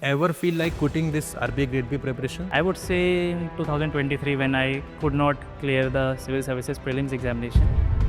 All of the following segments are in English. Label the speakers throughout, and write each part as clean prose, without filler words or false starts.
Speaker 1: ever feel like quitting this RBI Grade B preparation?
Speaker 2: I would say in 2023 when I could not clear the civil services prelims examination.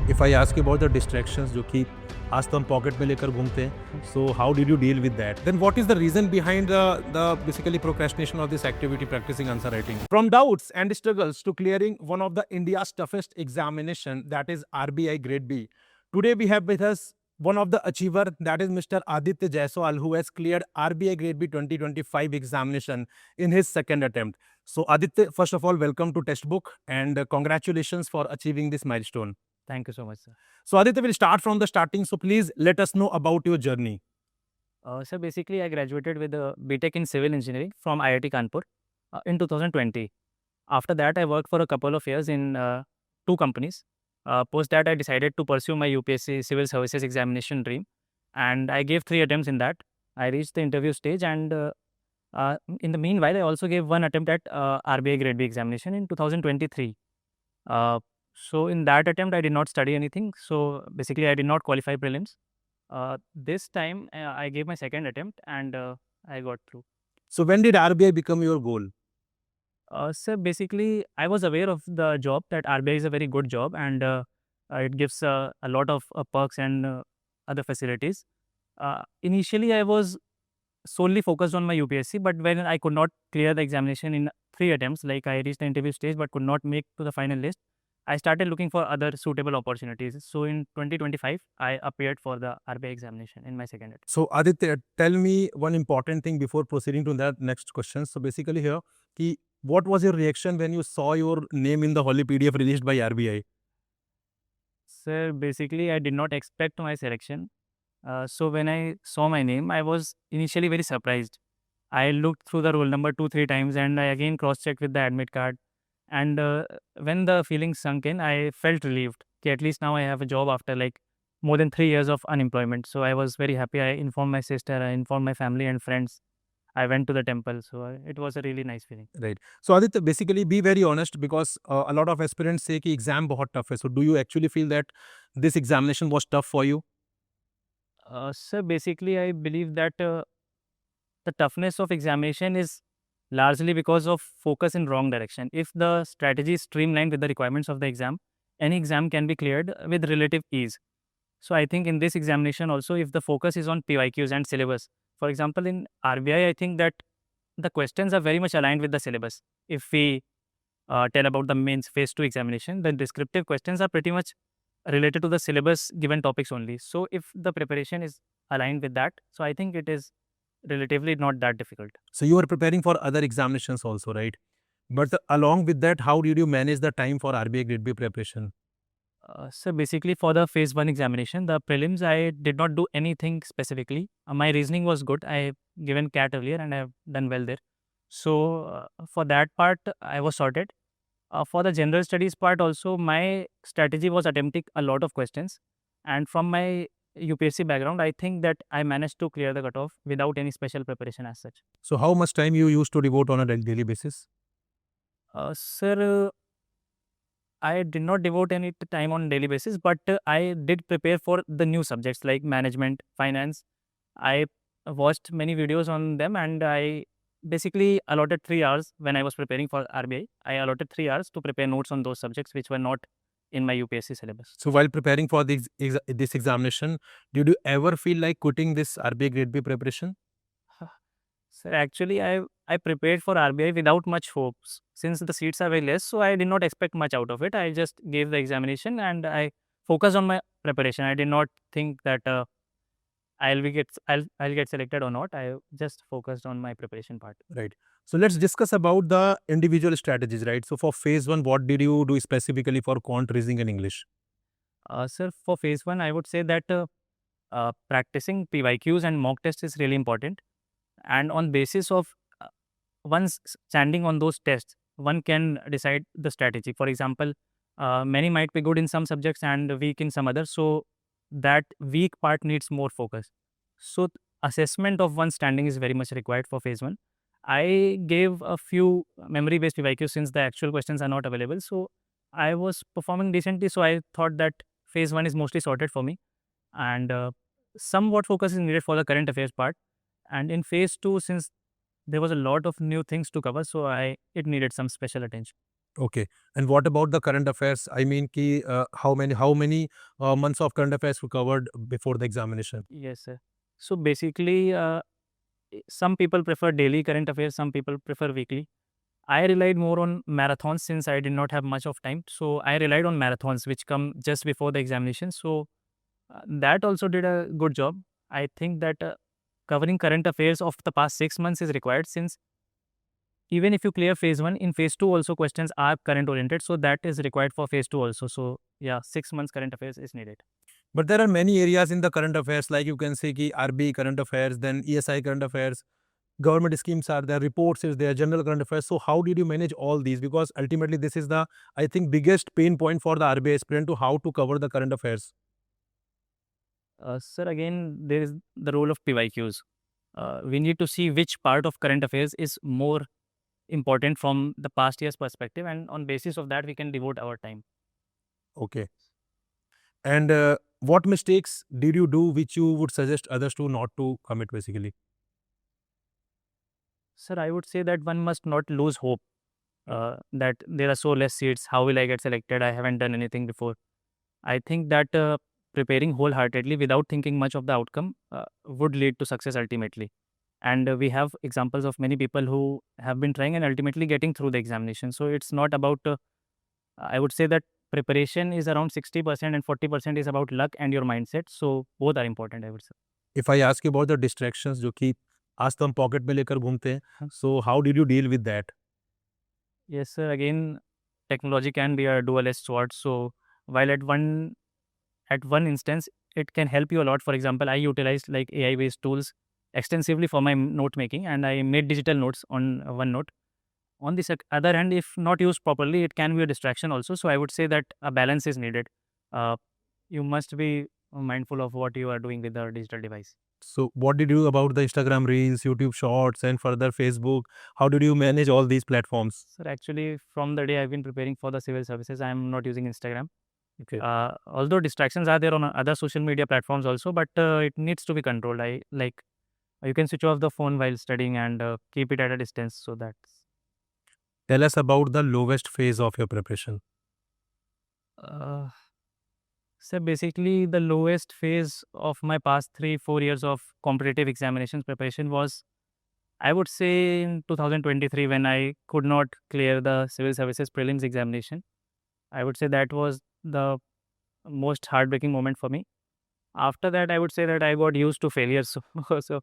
Speaker 1: If I ask you about the distractions जो कि आज तो हम pocket में लेकर घूमते हैं, so how did you deal with that? Then what is the reason behind the basically procrastination of this activity, practicing answer writing? From doubts and struggles to clearing one of the India's toughest examination, that is RBI Grade B. Today we have with us one of the achiever, that is Mr. Aditis Journey, who has cleared RBI Grade B 2025 examination in his second attempt. So Aditya, first of all, welcome to Testbook and congratulations for achieving this milestone.
Speaker 2: Thank you so much, sir.
Speaker 1: So Aditya, will start from the starting. So please let us know about your journey.
Speaker 2: So basically, I graduated with a BTech in Civil Engineering from IIT Kanpur in 2020. After that, I worked for a couple of years in two companies. Post that, I decided to pursue my UPSC Civil Services examination dream, and I gave 3 attempts in that. I reached the interview stage, and in the meanwhile, I also gave one attempt at RBI Grade B examination in 2023. So in that attempt, I did not study anything. So basically, I did not qualify prelims. This time, I gave my second attempt and I got through.
Speaker 1: So when did RBI become your goal?
Speaker 2: So basically, I was aware of the job that RBI is a very good job and it gives a lot of perks and other facilities. Initially, I was solely focused on my UPSC, but when I could not clear the examination in 3 attempts, like I reached the interview stage but could not make to the final list, I started looking for other suitable opportunities. So in 2025, I appeared for the RBI examination in my second attempt.
Speaker 1: So Aditya, tell me one important thing before proceeding to that next question. So basically here, what was your reaction when you saw your name in the holy PDF released by RBI?
Speaker 2: So basically, I did not expect my selection. So when I saw my name, I was initially very surprised. I looked through the roll number 2-3 times and I again cross-checked with the admit card. And when the feelings sunk in, I felt relieved. Okay, at least now I have a job after like more than 3 years of unemployment. So I was very happy. I informed my sister, I informed my family and friends. I went to the temple. So it was a really nice feeling.
Speaker 1: Right. So Aditya, basically be very honest because a lot of aspirants say कि exam बहुत tough है. So do you actually feel that this examination was tough for you?
Speaker 2: So basically, I believe that the toughness of examination is largely because of focus in wrong direction. If the strategy is streamlined with the requirements of the exam, any exam can be cleared with relative ease. So I think in this examination also, if the focus is on PYQs and syllabus, for example, in RBI, I think that the questions are very much aligned with the syllabus. If we tell about the mains phase 2 examination, the descriptive questions are pretty much related to the syllabus given topics only. So if the preparation is aligned with that, so I think it is relatively not that difficult.
Speaker 1: So you are preparing for other examinations also, right? But along with that, how did you manage the time for RBI Grade B preparation?
Speaker 2: So basically for the phase 1 examination, the prelims, I did not do anything specifically. My reasoning was good. I have given CAT earlier and I have done well there. So for that part, I was sorted. For the general studies part also, my strategy was attempting a lot of questions. And from my UPSC background, I think that I managed to clear the cutoff without any special preparation as such.
Speaker 1: So how much time you used to devote on a daily basis?
Speaker 2: Sir, I did not devote any time on daily basis, but I did prepare for the new subjects like management, finance. I watched many videos on them and I basically allotted 3 hours when I was preparing for RBI. I allotted 3 hours to prepare notes on those subjects which were not in my UPSC syllabus.
Speaker 1: So while preparing for this examination, did you ever feel like quitting this RBI Grade B preparation?
Speaker 2: So actually, I prepared for RBI without much hopes. Since the seats are very less, so I did not expect much out of it. I just gave the examination and I focused on my preparation. I did not think that I'll get selected or not. I just focused on my preparation part.
Speaker 1: Right. So let's discuss about the individual strategies, right? So for phase 1, what did you do specifically for quant, reasoning and English?
Speaker 2: Sir, for phase 1, I would say that practicing PYQs and mock tests is really important. And on basis of one's standing on those tests, one can decide the strategy. For example, many might be good in some subjects and weak in some others. So that weak part needs more focus. So assessment of one's standing is very much required for phase 1. I gave a few memory-based PYQs since the actual questions are not available. So I was performing decently. So I thought that phase 1 is mostly sorted for me. And somewhat focus is needed for the current affairs part. And in phase 2, since there was a lot of new things to cover, so it needed some special attention.
Speaker 1: Okay. And what about the current affairs? I mean, how many months of current affairs were covered before the examination?
Speaker 2: Yes, sir. So basically, some people prefer daily current affairs, some people prefer weekly. I relied more on marathons since I did not have much of time. So I relied on marathons, which come just before the examination. So that also did a good job. I think that covering current affairs of the past 6 months is required, since even if you clear phase one, in phase two also questions are current oriented. So that is required for phase two also. So yeah, 6 months current affairs is needed.
Speaker 1: But there are many areas in the current affairs, like you can say ki RBI current affairs, then ESI current affairs, government schemes are there, reports is there, general current affairs. So how did you manage all these? Because ultimately this is the, I think, biggest pain point for the RBI aspirant to how to cover the current affairs.
Speaker 2: Sir, again, there is the role of PYQs. We need to see which part of current affairs is more important from the past year's perspective, and on basis of that we can devote our time.
Speaker 1: Okay. And what mistakes did you do which you would suggest others to not to commit basically?
Speaker 2: Sir, I would say that one must not lose hope, that there are so less seats, how will I get selected, I haven't done anything before. I think that preparing wholeheartedly without thinking much of the outcome would lead to success ultimately. And we have examples of many people who have been trying and ultimately getting through the examination. So it's not about I would say that preparation is around 60% and 40% is about luck and your mindset. So both are important, I would say.
Speaker 1: If I ask you about the distractions जो कि आज तो हम pocket में लेकर घूमते हैं,
Speaker 2: हाँ.
Speaker 1: so how did you deal with that?
Speaker 2: Yes, sir. Again, technology can be a dual-edged sword. So while at one instance, it can help you a lot. For example, I utilized like AI-based tools extensively for my note making, and I made digital notes on OneNote. On the other hand, if not used properly, it can be a distraction also. So I would say that a balance is needed. Uh, you must be mindful of what you are doing with the digital device.
Speaker 1: So what did you do about the Instagram Reels, YouTube Shorts, and further Facebook? How did you manage all these platforms?
Speaker 2: Sir, actually, from the day I've been preparing for the civil services, I am not using Instagram.
Speaker 1: Okay.
Speaker 2: Although distractions are there on other social media platforms also, but it needs to be controlled. I like you can switch off the phone while studying and keep it at a distance. So that's
Speaker 1: Tell us about the lowest phase of your preparation.
Speaker 2: uh, so basically the lowest phase of my past 3-4 years of competitive examinations preparation was, I would say, in 2023 when I could not clear the civil services prelims examination. I would say that was the most heartbreaking moment for me. After that, I would say that I got used to failures, so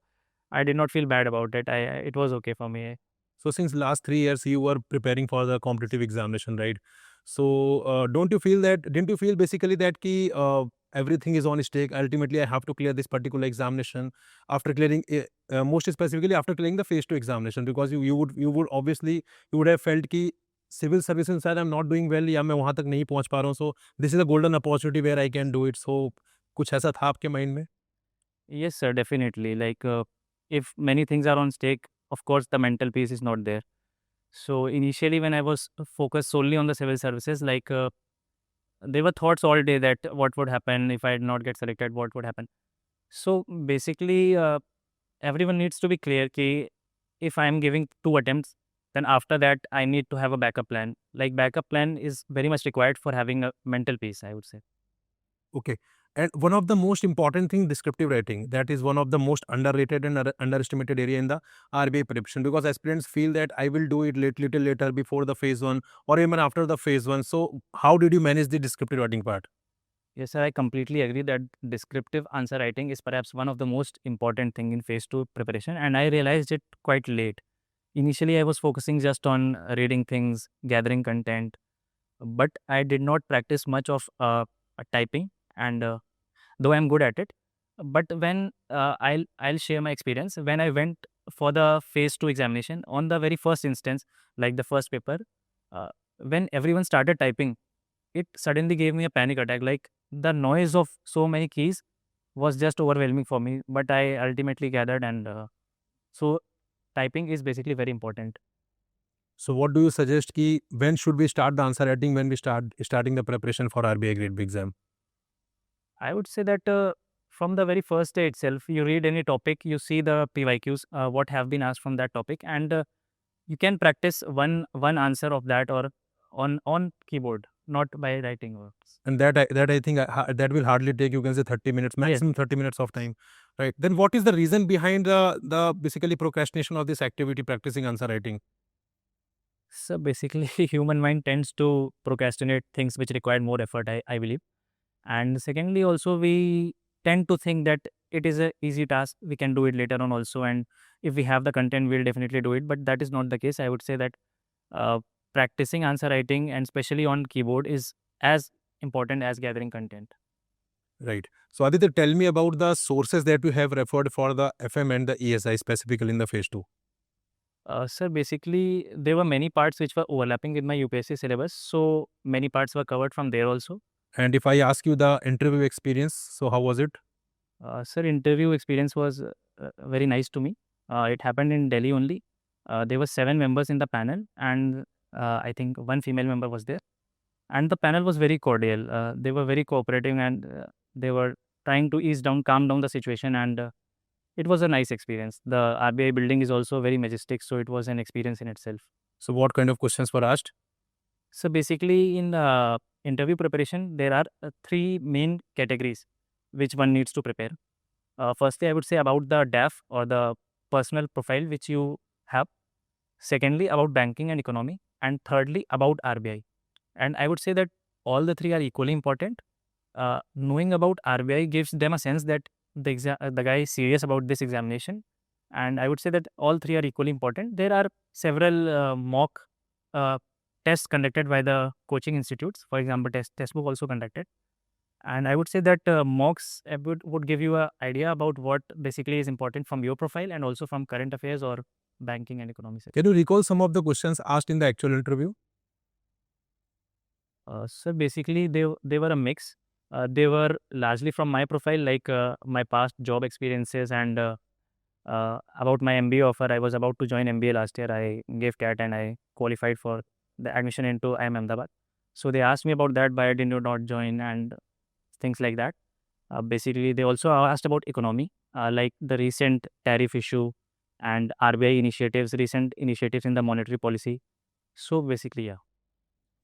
Speaker 2: I did not feel bad about it. It was okay for me.
Speaker 1: So since last 3 years you were preparing for the competitive examination, right? So don't you feel that? Didn't you feel basically that everything is on stake? Ultimately, I have to clear this particular examination after clearing, most specifically after clearing the phase two examination, because you would obviously you would have felt कि civil services sir I'm not doing well या मैं वहाँ तक नहीं पहुँच पा रहा हूँ. So this is a golden opportunity where I can do it. So कुछ ऐसा था आपके माइंड में?
Speaker 2: Yes, sir, definitely. Like, if many things are on stake, of course, the mental peace is not there. So initially, when I was focused solely on the civil services, like there were thoughts all day that what would happen if I did not get selected, what would happen. So basically, everyone needs to be clear कि if I am giving 2 attempts, then after that I need to have a backup plan. Like backup plan is very much required for having a mental peace, I would say.
Speaker 1: Okay. And one of the most important thing, descriptive writing, that is one of the most underrated and underestimated area in the RBI preparation, because aspirants feel that I will do it little later before the phase one or even after the phase one. So how did you manage the descriptive writing part?
Speaker 2: Yes, sir, I completely agree that descriptive answer writing is perhaps one of the most important thing in phase two preparation, and I realized it quite late. Initially, I was focusing just on reading things, gathering content, but I did not practice much of typing. And though I'm good at it, but when I'll share my experience when I went for the phase two examination on the very first instance, like the first paper, uh, when everyone started typing, it suddenly gave me a panic attack. Like the noise of so many keys was just overwhelming for me, but I ultimately gathered, and so typing is basically very important.
Speaker 1: So what do you suggest ki when should we start the answer writing, when we starting the preparation for RBI Grade B exam?
Speaker 2: I would say that from the very first day itself, you read any topic, you see the PYQs, what have been asked from that topic, and you can practice one answer of that or on keyboard, not by writing words.
Speaker 1: And that I think that will hardly take, you can say, 30 minutes, maximum 30 minutes of time, right? Then what is the reason behind the basically procrastination of this activity, practicing answer writing?
Speaker 2: So basically, human mind tends to procrastinate things which require more effort, I believe. And secondly, also we tend to think that it is a easy task, we can do it later on also, and if we have the content, we'll definitely do it. But that is not the case. I would say that uh, practicing answer writing, and especially on keyboard, is as important as gathering content.
Speaker 1: Right. So Aditya, tell me about the sources that you have referred for the FM and the ESI specifically in the phase 2.
Speaker 2: Sir, basically, there were many parts which were overlapping with my UPSC syllabus, so many parts were covered from there also.
Speaker 1: And if I ask you the interview experience, so how was it?
Speaker 2: Sir, interview experience was very nice to me. It happened in Delhi only. There were 7 members in the panel, and I think one female member was there. And the panel was very cordial. They were very cooperative, and they were trying to calm down the situation, and it was a nice experience. The RBI building is also very majestic, so it was an experience in itself.
Speaker 1: So what kind of questions were asked?
Speaker 2: So basically, in interview preparation, there are 3 main categories which one needs to prepare. Firstly, I would say about the DAF or the personal profile which you have. Secondly, about banking and economy. And thirdly, about RBI. And I would say that all the 3 are equally important. Knowing about RBI gives them a sense that the guy is serious about this examination. And I would say that all 3 are equally important. There are several mock tests conducted by the coaching institutes. For example, Testbook also conducted. And I would say that mocks would give you an idea about what basically is important from your profile and also from current affairs or banking and economy sector.
Speaker 1: Can you recall some of the questions asked in the actual interview?
Speaker 2: So basically, they were a mix. They were largely from my profile, like my past job experiences and about my MBA offer. I was about to join MBA last year. I gave CAT and I qualified for the admission into IIM Ahmedabad. So they asked me about that, but I did not join and things like that. Basically, they also asked about economy, like the recent tariff issue and RBI initiatives, recent initiatives in the monetary policy. So basically, yeah.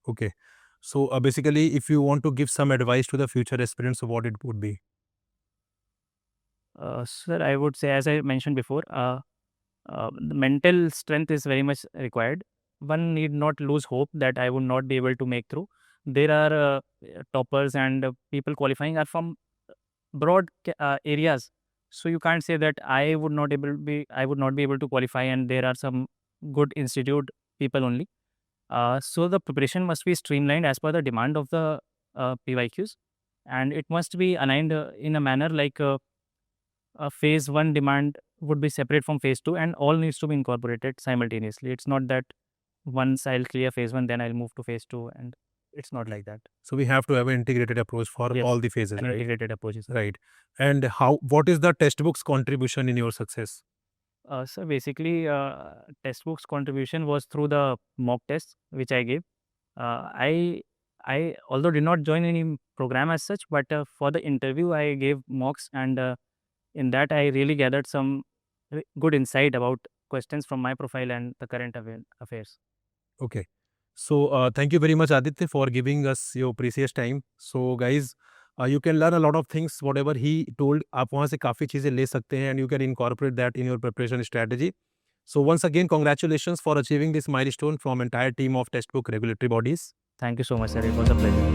Speaker 1: Okay. So basically, if you want to give some advice to the future aspirants, so what it would be?
Speaker 2: Sir, I would say, as I mentioned before, the mental strength is very much required. One need not lose hope that I would not be able to make through. There are toppers and people qualifying are from broad areas, so you can't say that I would not be able to qualify, and there are some good institute people only. So the preparation must be streamlined as per the demand of the PYQs, and it must be aligned in a manner like phase 1 demand would be separate from phase 2, and all needs to be incorporated simultaneously. It's not that once I'll clear phase 1, then I'll move to phase 2, and it's not like that.
Speaker 1: So we have to have an integrated approach for
Speaker 2: Yes,
Speaker 1: all the phases,
Speaker 2: An
Speaker 1: right?
Speaker 2: integrated approaches.
Speaker 1: Right. And what is the textbook's contribution in your success?
Speaker 2: So basically, Testbook's contribution was through the mock tests which I gave. I although did not join any program as such, but for the interview I gave mocks, and in that I really gathered some good insight about questions from my profile and the current affairs.
Speaker 1: Okay. So thank you very much, Aditya, for giving us your precious time. So guys, you can learn a lot of things. Whatever he told, आप वहाँ से काफ़ी चीज़ें ले सकते हैं, and you can incorporate that in your preparation strategy. So once again, congratulations for achieving this milestone from entire team of Testbook regulatory bodies.
Speaker 2: Thank you so much, sir. It was a pleasure.